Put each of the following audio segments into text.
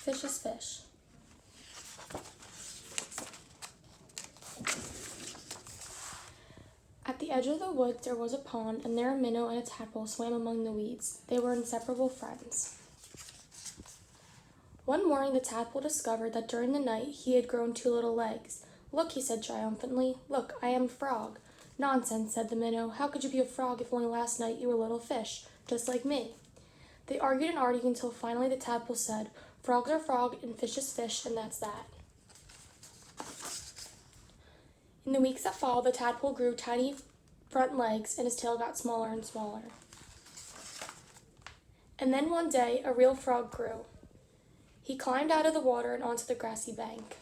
Fish is fish. At the edge of the woods there was a pond, and there a minnow and a tadpole swam among the weeds. They were inseparable friends. One morning the tadpole discovered that during the night he had grown 2 little legs. "Look," he said triumphantly, "look, I am a frog." "Nonsense," said the minnow. "How could you be a frog if only last night you were a little fish, just like me?" They argued and argued until finally the tadpole said, "Frogs are frog and fish is fish, and that's that." In the weeks that followed, the tadpole grew tiny front legs, and his tail got smaller and smaller. And then one day, a real frog grew. He climbed out of the water and onto the grassy bank.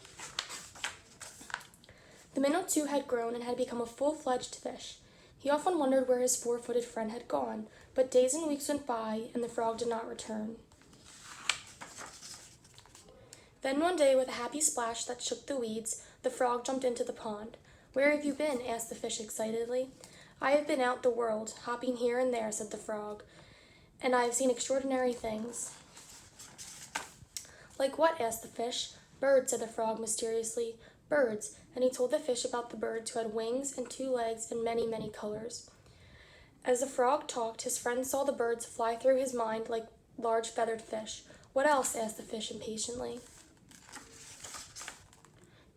The minnow, too, had grown and had become a full-fledged fish. He often wondered where his 4-footed friend had gone, but days and weeks went by, and the frog did not return. Then one day, with a happy splash that shook the weeds, the frog jumped into the pond. "Where have you been?" asked the fish excitedly. "I have been out the world, hopping here and there," said the frog, "and I have seen extraordinary things." "Like what?" asked the fish. "Birds," said the frog mysteriously. "Birds," and he told the fish about the birds who had wings and 2 legs and many, many colors. As the frog talked, his friend saw the birds fly through his mind like large feathered fish. "What else?" asked the fish impatiently.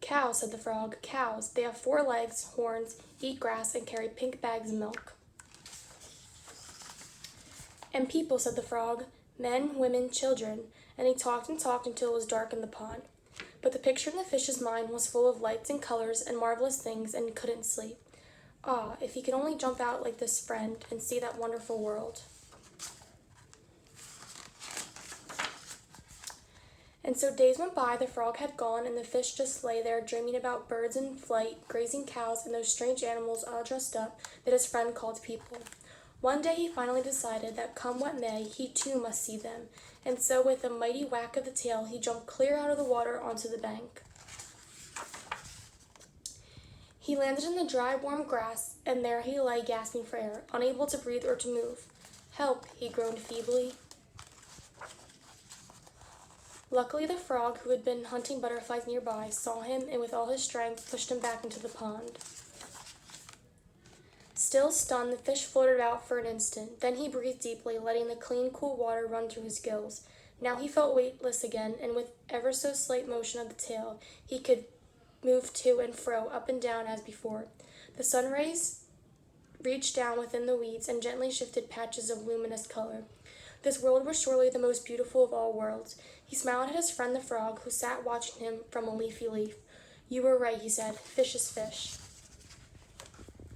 "Cows," said the frog. "Cows. They have 4 legs, horns, eat grass, and carry pink bags of milk." "And people," said the frog. "Men, women, children," and he talked and talked until it was dark in the pond. But the picture in the fish's mind was full of lights and colors and marvelous things, and he couldn't sleep. Ah, if he could only jump out like this friend and see that wonderful world. And so days went by, the frog had gone, and the fish just lay there dreaming about birds in flight, grazing cows, and those strange animals all dressed up that his friend called people. One day he finally decided that come what may, he too must see them, and so with a mighty whack of the tail, he jumped clear out of the water onto the bank. He landed in the dry, warm grass, and there he lay gasping for air, unable to breathe or to move. "Help," he groaned feebly. Luckily, the frog, who had been hunting butterflies nearby, saw him and with all his strength pushed him back into the pond. Still stunned, the fish floated about for an instant. Then he breathed deeply, letting the clean, cool water run through his gills. Now he felt weightless again, and with ever so slight motion of the tail, he could move to and fro, up and down as before. The sun rays reached down within the weeds and gently shifted patches of luminous color. This world was surely the most beautiful of all worlds. He smiled at his friend the frog, who sat watching him from a leafy leaf. "You were right," he said. "Fish is fish."